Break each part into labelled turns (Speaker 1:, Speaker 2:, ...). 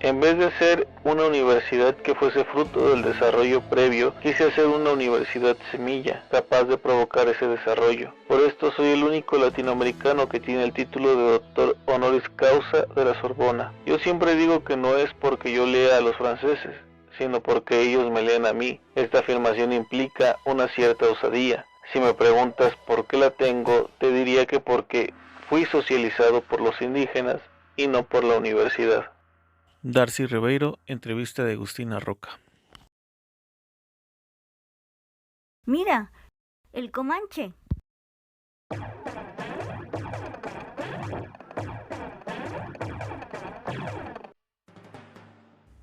Speaker 1: En vez de ser una universidad que fuese fruto del desarrollo previo, quise hacer una universidad semilla, capaz de provocar ese desarrollo. Por esto soy el único latinoamericano que tiene el título de doctor honoris causa de la Sorbona. Yo siempre digo que no es porque yo lea a los franceses, sino porque ellos me leen a mí. Esta afirmación implica una cierta osadía. Si me preguntas por qué la tengo, te diría que porque fui socializado por los indígenas y no por la universidad.
Speaker 2: Darcy Ribeiro, entrevista de Agustina Roca.
Speaker 3: Mira, el Comanche.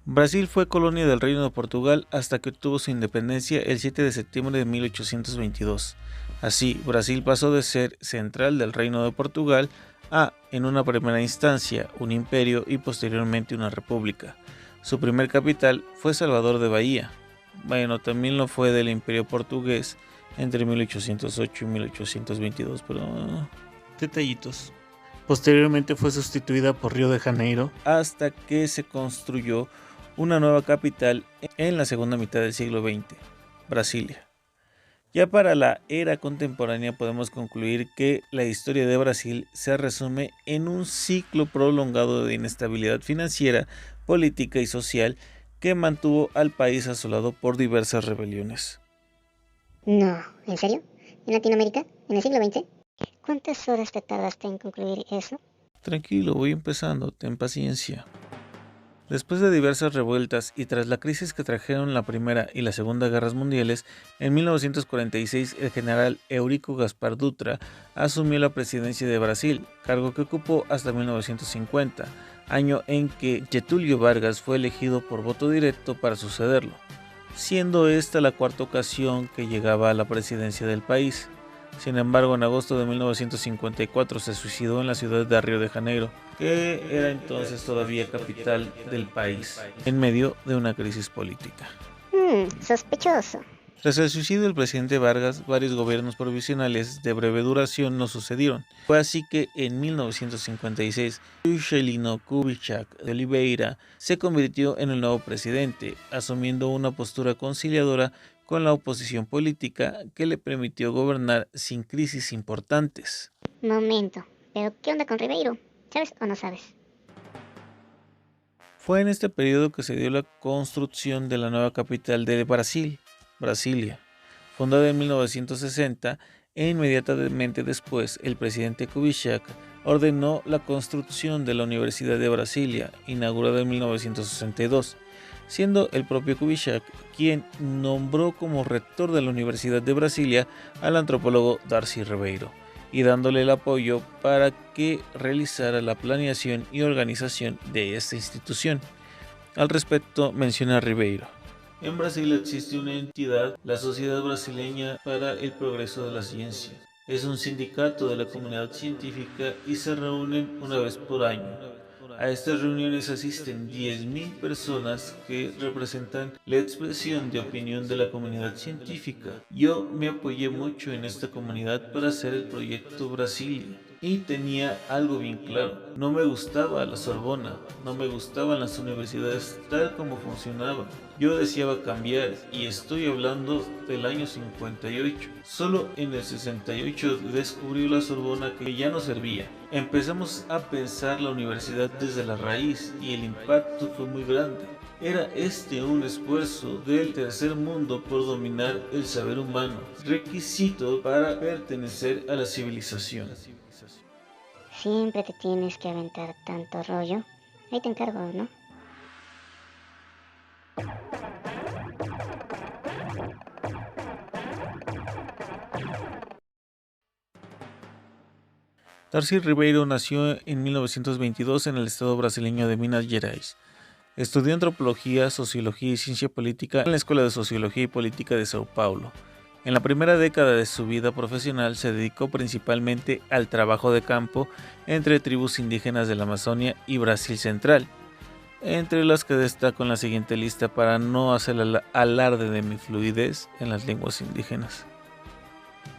Speaker 2: Brasil fue colonia del Reino de Portugal hasta que obtuvo su independencia el 7 de septiembre de 1822. Así, Brasil pasó de ser central del Reino de Portugal a, en una primera instancia, un imperio y posteriormente una república. Su primer capital fue Salvador de Bahía. Bueno, también lo fue del Imperio Portugués entre 1808 y 1822, pero detallitos. Posteriormente fue sustituida por Río de Janeiro hasta que se construyó una nueva capital en la segunda mitad del siglo XX, Brasilia. Ya para la era contemporánea podemos concluir que la historia de Brasil se resume en un ciclo prolongado de inestabilidad financiera, política y social que mantuvo al país asolado por diversas rebeliones.
Speaker 4: No, ¿en serio? ¿En Latinoamérica? ¿En el siglo XX? ¿Cuántas horas te tardaste en concluir eso?
Speaker 2: Tranquilo, voy empezando, ten paciencia. Después de diversas revueltas y tras la crisis que trajeron la Primera y la Segunda Guerras Mundiales, en 1946 el general Eurico Gaspar Dutra asumió la presidencia de Brasil, cargo que ocupó hasta 1950, año en que Getúlio Vargas fue elegido por voto directo para sucederlo, siendo esta la cuarta ocasión que llegaba a la presidencia del país. Sin embargo, en agosto de 1954 se suicidó en la ciudad de Río de Janeiro, que era entonces todavía capital del país, en medio de una crisis política.
Speaker 4: Sospechoso.
Speaker 2: Tras el suicidio del presidente Vargas, varios gobiernos provisionales de breve duración no sucedieron. Fue así que en 1956, Juscelino Kubitschek de Oliveira se convirtió en el nuevo presidente, asumiendo una postura conciliadora con la oposición política que le permitió gobernar sin crisis importantes.
Speaker 4: Momento, ¿pero qué onda con Ribeiro? ¿Sabes o no sabes?
Speaker 2: Fue en este periodo que se dio la construcción de la nueva capital de Brasil, Brasilia. Fundada en 1960, e inmediatamente después el presidente Kubitschek ordenó la construcción de la Universidad de Brasilia, inaugurada en 1962, siendo el propio Kubitschek quien nombró como rector de la Universidad de Brasilia al antropólogo Darcy Ribeiro, y dándole el apoyo para que realizara la planeación y organización de esta institución. Al respecto menciona Ribeiro: en Brasil existe una entidad, la Sociedad Brasileña para el Progreso de la Ciencia. Es un sindicato de la comunidad científica y se reúnen una vez por año. A estas reuniones asisten 10.000 personas que representan la expresión de opinión de la comunidad científica. Yo me apoyé mucho en esta comunidad para hacer el proyecto Brasilia. Y tenía algo bien claro: no me gustaba la Sorbona, no me gustaban las universidades tal como funcionaban. Yo deseaba cambiar, y estoy hablando del año 58. Solo en el 68 descubrió la Sorbona que ya no servía. Empezamos a pensar la universidad desde la raíz y el impacto fue muy grande. Era un esfuerzo del tercer mundo por dominar el saber humano, requisito para pertenecer a la civilización.
Speaker 4: Siempre te tienes que aventar tanto rollo. Ahí te encargo, ¿no?
Speaker 2: Darcy Ribeiro nació en 1922 en el estado brasileño de Minas Gerais. Estudió antropología, sociología y ciencia política en la Escuela de Sociología y Política de Sao Paulo. En la primera década de su vida profesional se dedicó principalmente al trabajo de campo entre tribus indígenas de la Amazonia y Brasil Central, entre las que destaco en la siguiente lista para no hacer alarde de mi fluidez en las lenguas indígenas.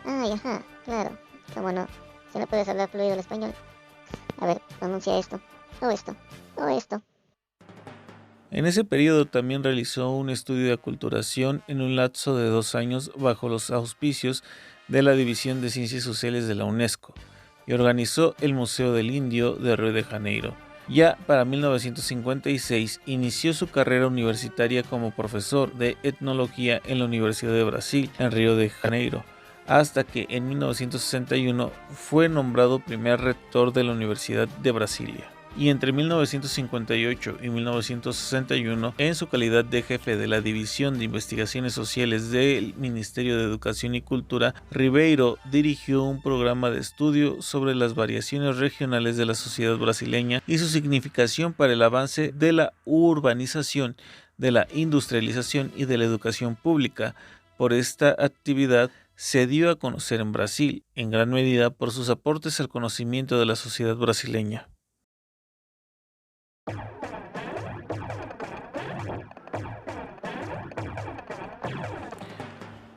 Speaker 4: Ay, ajá, claro. ¿Cómo no? Si no puedes hablar fluido el español. A ver, pronuncia esto, o esto, o esto.
Speaker 2: En ese periodo también realizó un estudio de aculturación en un lapso de 2 años bajo los auspicios de la División de Ciencias Sociales de la UNESCO y organizó el Museo del Indio de Río de Janeiro. Ya para 1956 inició su carrera universitaria como profesor de etnología en la Universidad de Brasil en Río de Janeiro, hasta que en 1961 fue nombrado primer rector de la Universidad de Brasilia. Y entre 1958 y 1961, en su calidad de jefe de la División de Investigaciones Sociales del Ministerio de Educación y Cultura, Ribeiro dirigió un programa de estudio sobre las variaciones regionales de la sociedad brasileña y su significación para el avance de la urbanización, de la industrialización y de la educación pública. Por esta actividad se dio a conocer en Brasil, en gran medida por sus aportes al conocimiento de la sociedad brasileña.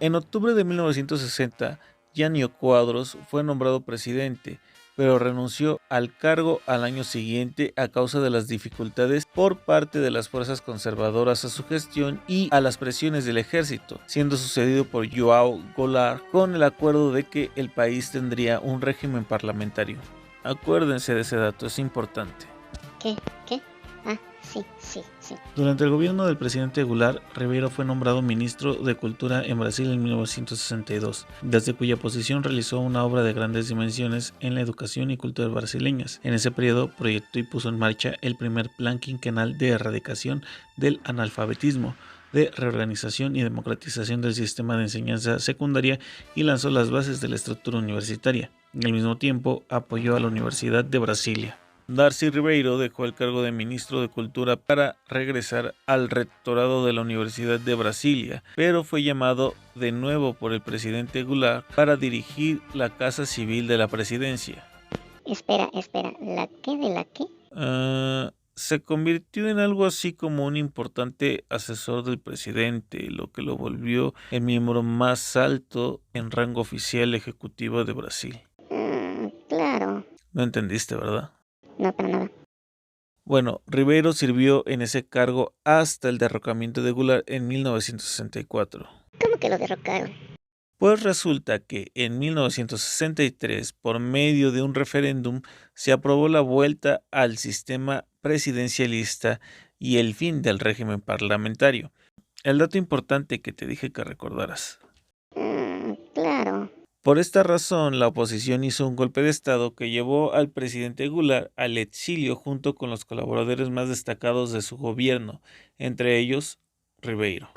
Speaker 2: En octubre de 1960, Jânio Quadros fue nombrado presidente, pero renunció al cargo al año siguiente a causa de las dificultades por parte de las fuerzas conservadoras a su gestión y a las presiones del ejército, siendo sucedido por João Goulart con el acuerdo de que el país tendría un régimen parlamentario. Acuérdense de ese dato, es importante.
Speaker 4: ¿Qué? Ah, sí.
Speaker 2: Durante el gobierno del presidente Goulart, Ribeiro fue nombrado ministro de Cultura en Brasil en 1962, desde cuya posición realizó una obra de grandes dimensiones en la educación y cultura brasileñas. En ese periodo proyectó y puso en marcha el primer plan quinquenal de erradicación del analfabetismo, de reorganización y democratización del sistema de enseñanza secundaria y lanzó las bases de la estructura universitaria. Al mismo tiempo, apoyó a la Universidad de Brasilia. Darcy Ribeiro dejó el cargo de ministro de Cultura para regresar al rectorado de la Universidad de Brasilia, pero fue llamado de nuevo por el presidente Goulart para dirigir la Casa Civil de la Presidencia.
Speaker 4: Espera, ¿la qué de la qué?
Speaker 2: Se convirtió en algo así como un importante asesor del presidente, lo que lo volvió el miembro más alto en rango oficial ejecutivo de Brasil.
Speaker 4: Claro.
Speaker 2: No entendiste, ¿verdad?
Speaker 4: No, para nada.
Speaker 2: Bueno, Ribeiro sirvió en ese cargo hasta el derrocamiento de Goulart en 1964.
Speaker 4: ¿Cómo que lo derrocaron?
Speaker 2: Pues resulta que en 1963, por medio de un referéndum, se aprobó la vuelta al sistema presidencialista y el fin del régimen parlamentario. El dato importante que te dije que recordaras.
Speaker 4: Claro.
Speaker 2: Por esta razón, la oposición hizo un golpe de estado que llevó al presidente Goulart al exilio junto con los colaboradores más destacados de su gobierno, entre ellos Ribeiro.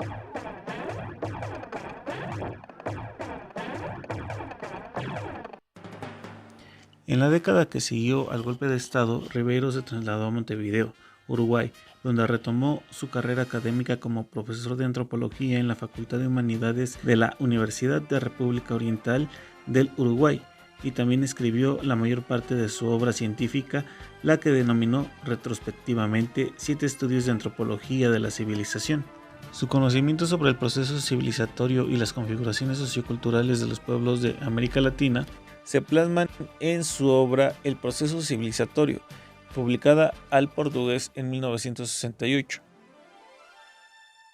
Speaker 2: En la década que siguió al golpe de estado, Ribeiro se trasladó a Montevideo, Uruguay, donde retomó su carrera académica como profesor de antropología en la Facultad de Humanidades de la Universidad de República Oriental del Uruguay, y también escribió la mayor parte de su obra científica, la que denominó retrospectivamente 7 estudios de antropología de la civilización. Su conocimiento sobre el proceso civilizatorio y las configuraciones socioculturales de los pueblos de América Latina se plasman en su obra El proceso civilizatorio, publicada al portugués en 1968.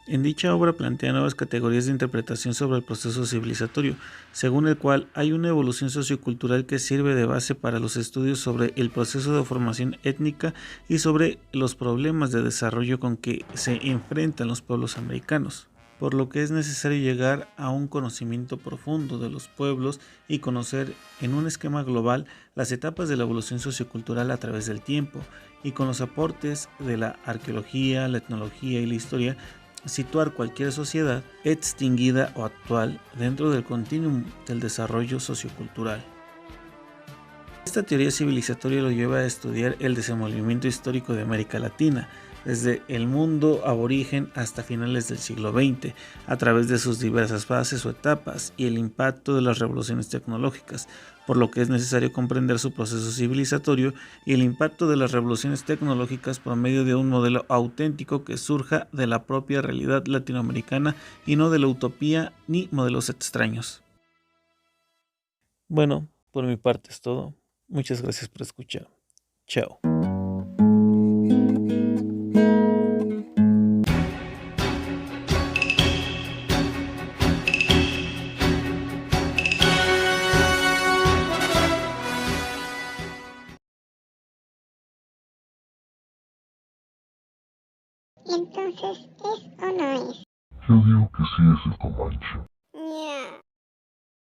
Speaker 2: En dicha obra plantea nuevas categorías de interpretación sobre el proceso civilizatorio, según el cual hay una evolución sociocultural que sirve de base para los estudios sobre el proceso de formación étnica y sobre los problemas de desarrollo con que se enfrentan los pueblos americanos, por lo que es necesario llegar a un conocimiento profundo de los pueblos y conocer en un esquema global las etapas de la evolución sociocultural a través del tiempo, y con los aportes de la arqueología, la etnología y la historia, situar cualquier sociedad extinguida o actual dentro del continuum del desarrollo sociocultural. Esta teoría civilizatoria lo lleva a estudiar el desenvolvimiento histórico de América Latina, desde el mundo aborigen hasta finales del siglo XX, a través de sus diversas fases o etapas y el impacto de las revoluciones tecnológicas, por lo que es necesario comprender su proceso civilizatorio y el impacto de las revoluciones tecnológicas por medio de un modelo auténtico que surja de la propia realidad latinoamericana y no de la utopía ni modelos extraños. Bueno, por mi parte es todo. Muchas gracias por escuchar. Chao.
Speaker 4: Entonces, ¿es o no es?
Speaker 5: Yo digo que sí es el Comanche.